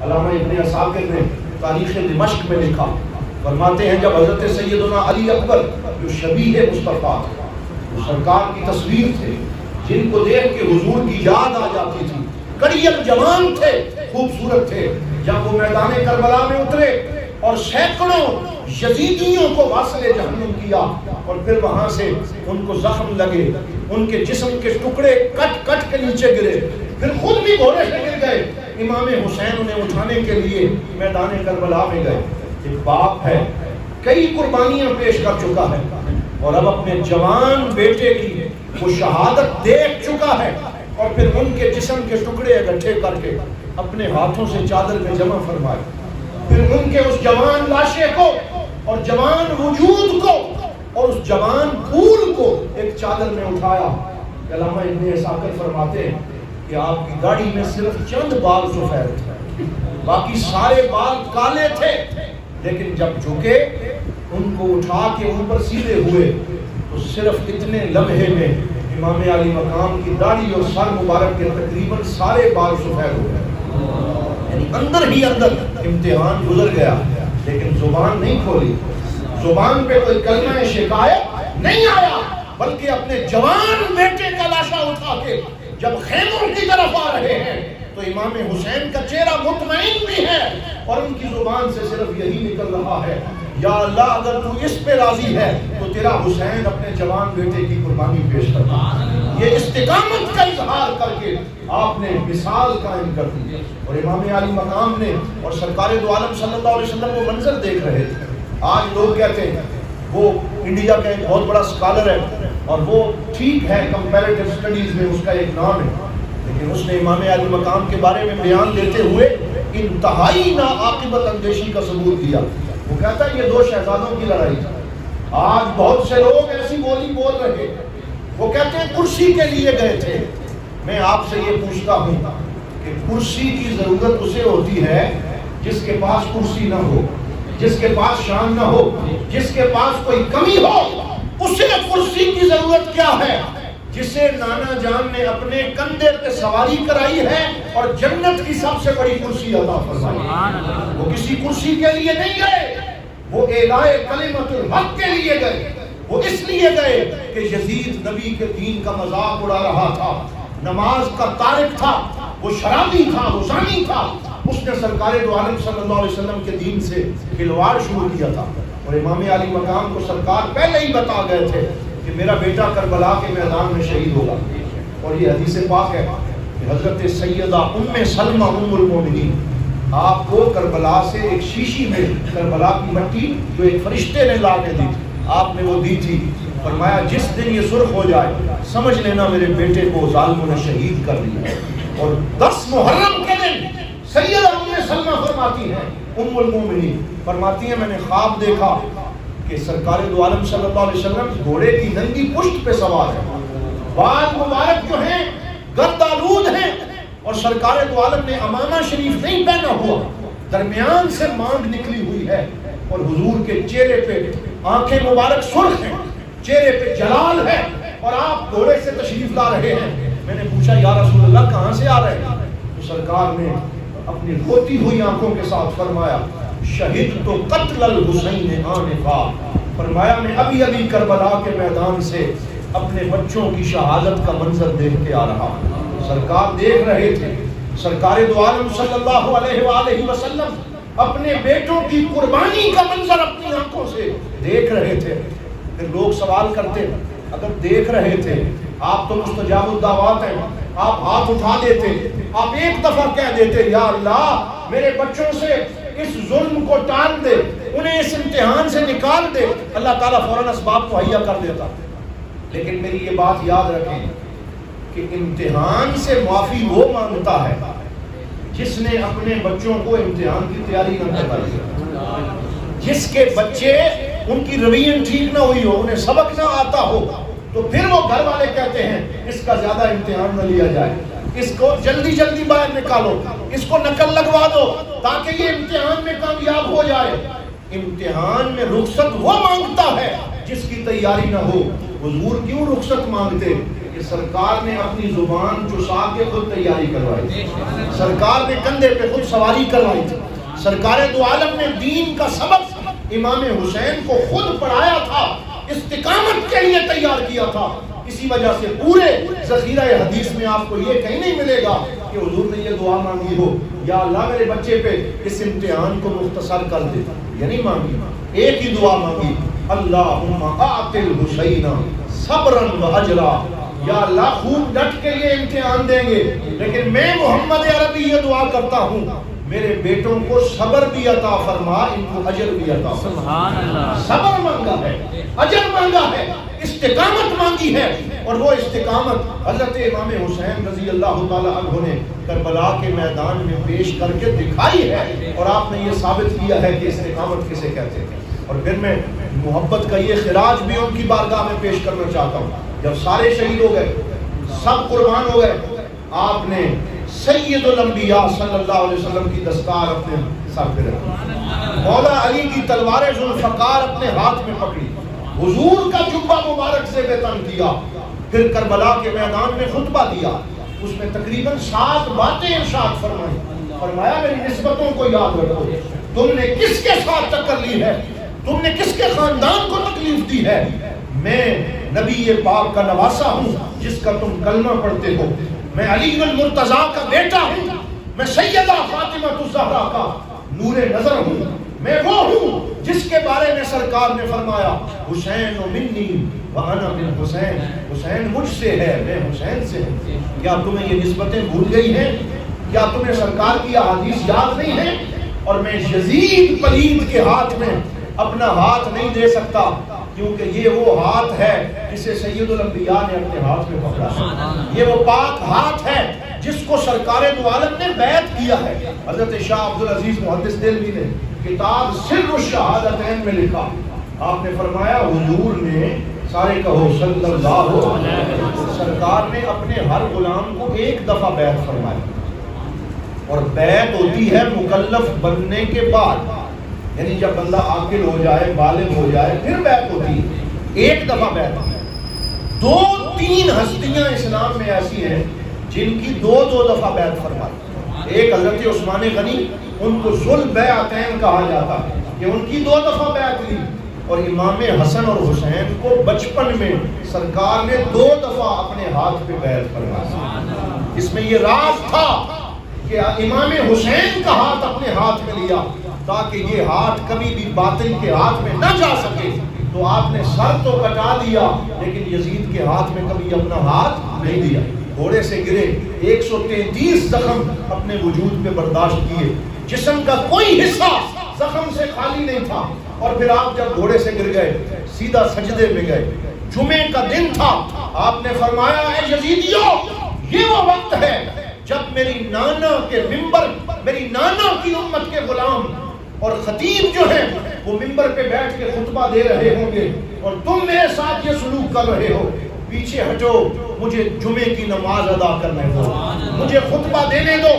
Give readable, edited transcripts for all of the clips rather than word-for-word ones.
علامہ ابن عساکر نے تاریخ دمشق میں لکھا، فرماتے ہیں جب حضرت سیدنا علی اکبر جو شبیہ مصطفیٰ وہ سرکار کی تصویر تھے، جن کو دیکھ کے حضور کی یاد آ جاتی تھی، کڑیل جوان تھے، خوبصورت تھے، جب وہ میدان کربلا میں اترے اور سینکڑوں یزیدیوں کو واصل جہنم کیا اور پھر وہاں سے ان کو زخم لگے، ان کے جسم کے ٹکڑے کٹ کٹ کے نیچے گرے، پھر خود بھی گھوڑے سے گر گئے، امام حسین انہیں اٹھانے کے لیے میدان کربلا میں گئے۔ ایک باپ ہے، کئی قربانیاں پیش کر چکا ہے اور اب اپنے جوان بیٹے کی وہ شہادت دیکھ چکا ہے، اور پھر ان کے جسم کے ٹکڑے اکٹھے کر کے اپنے ہاتھوں سے چادر میں جمع فرمائے، پھر ان کے اس جوان لاشے کو اور جوان وجود کو اور اس جوان پھول کو ایک چادر میں اٹھایا۔ علامہ ابن عساکر فرماتے ہیں کہ آپ کی داڑھی میں صرف چند بال سفید تھے، باقی سارے بال کالے تھے، لیکن جب جھکے ان کو اٹھا کے اوپر سیدھے ہوئے تو صرف اتنے لمحے میں امام علی مقام کی داڑھی اور سر مبارک کے تقریباً سارے بال سفید ہو گئے، یعنی اندر ہی اندر امتحان گزر گیا، لیکن زبان نہیں کھولی، زبان پہ کوئی کلمہ شکایت نہیں آیا، بلکہ اپنے جوان بیٹے کا لاشا اٹھا کے جب خیموں کی طرف آ رہے ہیں تو امام حسین کا چہرہ مطمئن بھی ہے اور ان کی زبان سے صرف یہی نکل رہا ہے، یا اللہ اگر تو اس پہ راضی ہے تو تیرا حسین اپنے جوان بیٹے کی قربانی پیش کرتا۔ یہ استقامت کا اظہار کر کے آپ نے مثال قائم کر دی، اور امام علی مقام نے اور سرکار دو عالم صلی اللہ علیہ وسلم وہ منظر دیکھ رہے تھے۔ آج لوگ کہتے ہیں وہ انڈیا کا ایک بہت بڑا اسکالر ہے اور وہ ٹھیک ہے کمپیریٹیو اسٹڈیز میں اس کا ایک نام ہے، لیکن اس نے امام علی مقام کے بارے میں بیان دیتے ہوئے انتہائی ناعاقبت اندیشی کا ثبوت دیا۔ وہ کہتا ہے یہ دو شہزادوں کی لڑائی تھی۔ آج بہت سے لوگ ایسی بولی بول رہے ہیں، وہ کہتے ہیں کرسی کے لیے گئے تھے۔ میں آپ سے یہ پوچھتا ہوں کہ کرسی کی ضرورت اسے ہوتی ہے جس کے پاس کرسی نہ ہو، جس کے پاس شان نہ ہو، جس کے پاس کوئی کمی ہو، اسے کرسی کی ضرورت کیا ہے؟ جسے نانا جان نے اپنے کندھے پہ سواری کرائی ہے اور جنت کی سب سے بڑی کرسی عطا فرمائی۔ وہ کسی کرسی کے لیے نہیں گئے، وہ اعلائے کلمت الحق کے لیے گئے، وہ اس لیے گئے کہ یزید نبی کے دین کا مذاق اڑا رہا تھا، نماز کا تارک تھا، وہ شرابی تھا، وہ زانی تھا، اس نے سرکار دو عالم صلی اللہ علیہ وسلم کے دین سے کھلواڑ شروع کیا تھا، اور امام علی مقام کو سرکار پہلے ہی بتا گئے تھے کہ میرا بیٹا کربلا کے میدان میں شہید ہوگا۔ اور یہ حدیث پاک ہے کہ حضرت سیدہ ام سلمہ ام المومنین آپ کو کربلا سے ایک شیشی میں کربلا کی مٹی جو ایک فرشتے نے لا کے دی تھی، آپ نے وہ دی تھی، فرمایا جس دن یہ سرخ ہو جائے سمجھ لینا میرے بیٹے کو ظالموں نے شہید کر دیا۔ اور 10 محرم کے دن سیدہ ام سلمہ فرماتی ہیں، ام المومنین فرماتی ہیں میں نے خواب دیکھا کہ سرکار دو عالم صلی اللہ علیہ وسلم گھوڑے کی ننگی پشت پہ سوار ہے، بال مبارک جو ہیں گرد آلود ہیں، اور سرکار دو عالم نے امامہ شریف نہیں پہنا ہوا، درمیان سے مانگ نکلی ہوئی ہے، اور حضور کے چہرے پہ آنکھیں مبارک سرخ ہیں، چہرے پہ جلال ہے، اور آپ گھوڑے سے تشریف لا رہے ہیں۔ میں نے پوچھا یا رسول اللہ کہاں سے آ رہے ہیں؟ تو سرکار نے اپنی روتی ہوئی آنکھوں کے ساتھ فرمایا شہید تو قتل الحسین آنفا، فرمایا میں ابھی ابھی کربلا کے میدان سے اپنے بچوں کی شہادت کا منظر دیکھ کے آ رہا ہوں۔ سرکار دیکھ رہے تھے، سرکار دو عالم صلی اللہ علیہ وآلہ وسلم اپنے بیٹوں کی قربانی کا منظر اپنی آنکھوں سے دیکھ رہے تھے۔ پھر لوگ سوال کرتے اگر دیکھ رہے تھے، آپ تو مستجاب الدعوات ہیں، آپ ہاتھ اٹھا دیتے، آپ ایک دفعہ کہہ دیتے یا اللہ میرے بچوں سے اس ظلم کو ٹال دے، انہیں اس امتحان سے نکال دے، اللہ تعالیٰ فوراً اسباب مہیا کر دیتا۔ لیکن میری یہ بات یاد رکھیں کہ امتحان سے معافی وہ مانگتا ہے جس نے اپنے بچوں کو امتحان کی تیاری نہ کروائی، جس کے بچے ان کی رویت ٹھیک نہ ہوئی ہو، انہیں سبق نہ آتا ہو، تو پھر وہ گھر والے کہتے ہیں اس کا زیادہ امتحان نہ لیا جائے، اس کو جلدی جلدی باہر نکالو، اس کو نقل لگوا دو تاکہ یہ امتحان میں کامیاب ہو جائے۔ امتحان میں رخصت وہ مانگتا ہے جس کی تیاری نہ ہو۔ حضور کیوں رخصت مانگتے کہ کہ سرکار نے اپنی زبان چسا کے خود تیاری کروائی تھی، سرکار نے کندھے پہ خود سواری کروائی تھی، سرکار دو عالم نے دین کا سبق امام حسین کو خود پڑھایا تھا، استقامت کے لیے تیار کیا تھا۔ اسی وجہ سے پورے ذخیرہ حدیث میں آپ کو یہ کہیں نہیں ملے گا کہ حضور نے یہ دعا مانگی ہو یا اللہ میرے بچے پہ اس امتحان کو مختصر کر دے، یہ نہیں مانگی، ایک ہی دعا مانگی، اللہم اعط الحسین صبرا و اجرا، یا اللہ خوب ڈٹ کے یہ امتحان دیں گے، لیکن میں محمد عربی یہ دعا کرتا ہوں میرے بیٹوں کو صبر بھی عطا فرما، ان کو اجر بھی عطا فرما۔ سبحان اللہ، صبر مانگا ہے، اجر مانگا ہے، استقامت مانگی ہے، اور وہ استقامت حضرت امام حسین رضی اللہ تعالی عنہ نے کربلا کے میدان میں پیش کر کے دکھائی ہے، اور آپ نے یہ ثابت کیا ہے کہ استقامت کسے کہتے ہیں۔ اور پھر میں محبت کا یہ خراج بھی ان کی بارگاہ میں پیش کرنا چاہتا ہوں۔ جب سارے شہید ہو گئے، سب قربان ہو گئے، آپ نے سید الانبیاء صلی اللہ علیہ وسلم کی دستار اپنے سر پہ رکھی، مولا علی کی تلوار ذوالفقار اپنے ہاتھ میں پکڑی، حضور کا جبہ مبارک سے بے تن کیا، پھر کربلا کے میدان میں خطبہ دیا، اس میں تقریباً 7 باتیں ارشاد فرمائی، فرمایا میری نسبتوں کو یاد رکھو، تم نے کس کے ساتھ ٹکر لی ہے، تم نے کس کے خاندان کو تکلیف دی ہے، میں نبی پاک کا نواسا ہوں جس کا تم کلمہ پڑھتے ہو، میں علی المرتضیٰ کا بیٹا ہوں، میں سیدہ فاطمہ الزہرا کا نور نظر ہوں، میں وہ ہوں جس کے بارے میں سرکار نے فرمایا حسین منی وانا من حسین، حسین مجھ سے ہے، میں حسین سے ہوں۔ کیا تمہیں یہ نسبتیں بھول گئی ہیں؟ کیا تمہیں سرکار کی احادیث یاد نہیں ہے؟ اور میں یزید پلید کے ہاتھ میں اپنا ہاتھ نہیں دے سکتا، کیونکہ یہ وہ ہاتھ ہے جسے سید الانبیاء نے اپنے ہاتھ میں پکڑا ہے، یہ وہ پاک ہاتھ ہے جس کو سرکار دو عالم نے بیعت کیا ہے۔ حضرت شاہ عبدالعزیز محدث دہلوی نے کتاب سر الشہادتین میں لکھا، آپ نے فرمایا حضور نے، سارے کہو صلی اللہ علیہ وسلم، سرکار نے اپنے ہر غلام کو ایک دفعہ بیعت فرمائی، اور بیعت ہوتی ہے مکلف بننے کے بعد، یعنی جب بندہ عاقل ہو جائے، بالغ ہو جائے، پھر بیعت ہوتی ہے، ایک دفعہ بیعت۔ 2-3 ہستیاں اسلام میں ایسی ہیں جن کی 2 دفعہ بیعت فرمائی، ایک حضرت عثمان غنی، ان کو ذو البیعتین کہا جاتا ہے کہ ان کی 2 دفعہ بیعت لی، اور امام حسن اور حسین کو بچپن میں سرکار نے 2 دفعہ اپنے ہاتھ پہ بیعت فرمائی۔ اس میں یہ راز تھا کہ امام حسین کا ہاتھ اپنے ہاتھ میں لیا تاکہ یہ ہاتھ کبھی بھی باطل کے ہاتھ میں نہ جا سکے، تو آپ نے سر تو کٹا دیا لیکن یزید کے ہاتھ میں کبھی اپنا ہاتھ نہیں دیا، گھوڑے سے گرے، 133 زخم اپنے وجود پہ برداشت کیے، جسم کا کوئی حصہ زخم سے خالی نہیں تھا، اور پھر آپ جب گھوڑے سے گر گئے سیدھا سجدے میں گئے، جمعے کا دن تھا، آپ نے فرمایا اے یزیدیو، یہ وہ وقت ہے جب میری نانا کے ممبر، میری نانا کی امت کے غلام اور خطیب جو ہیں وہ ممبر پہ بیٹھ کے خطبہ دے رہے ہوں گے، اور تم میرے ساتھ یہ سلوک کر رہے ہو، پیچھے ہٹو، مجھے جمعے کی نماز ادا کرنے دو، مجھے خطبہ دینے دو۔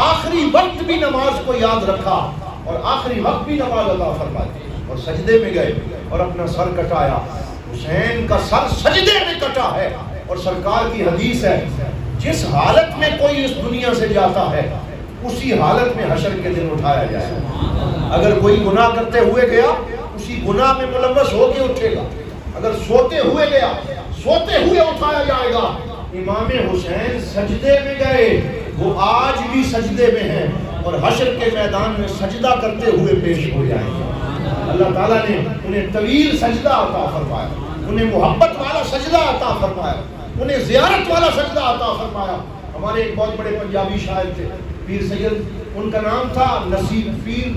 آخری وقت بھی نماز کو یاد رکھا، اور آخری وقت بھی نماز ادا فرمائی، اور سجدے میں گئے اور اپنا سر کٹایا۔ حسین کا سر سجدے میں کٹا ہے، اور سرکار کی حدیث ہے جس حالت میں کوئی اس دنیا سے جاتا ہے اسی حالت میں حشر کے دن اٹھایا جائے گا۔ اگر کوئی گناہ کرتے ہوئے گیا اسی گناہ میں ملوث ہو کے اٹھے گا، اگر سوتے ہوئے گیا سوتے ہوئے اٹھایا جائے گا۔ امام حسین سجدے میں گئے، وہ آج بھی سجدے میں ہیں، اور حشر کے میدان میں سجدہ کرتے ہوئے پیش ہو جائیں گے۔ اللہ تعالیٰ نے انہیں طویل سجدہ عطا فرمایا، انہیں محبت والا سجدہ عطا فرمایا، انہیں زیارت والا سجدہ عطا فرمایا۔ ہمارے ایک بہت بڑے پنجابی شاعر تھے پیر سید، ان کا نام تھا پیر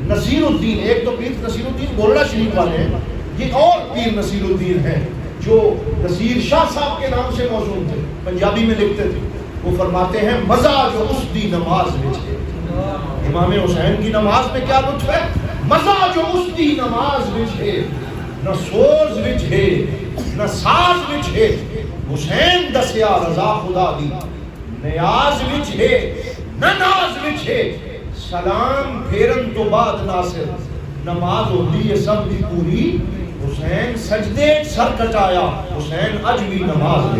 نصیر الدین، ایک تو پیر نصیر الدین گولڑا شریف والے ہیں، یہ اور پیر نصیر الدین ہیں جو نصیر شاہ صاحب کے نام سے موسوم تھے، پنجابی میں لکھتے تھے۔ وہ فرماتے ہیں مزہ جو اس دی نماز میں ہے، امام حسین کی نماز میں کیا لطف ہے، مزہ جو اس دی نماز میں ہے، نہ سوز وچ ہے نہ ساز وچ ہے، حسین دسیا رضا خدا دی، نیاز وچ ہے نہ ناز وچ ہے، سلام پھیرن تو بعد ناصر، نماز ہوتی ہے سب دی پوری حسین سجدے سر کٹایا، حسین اج بھی نماز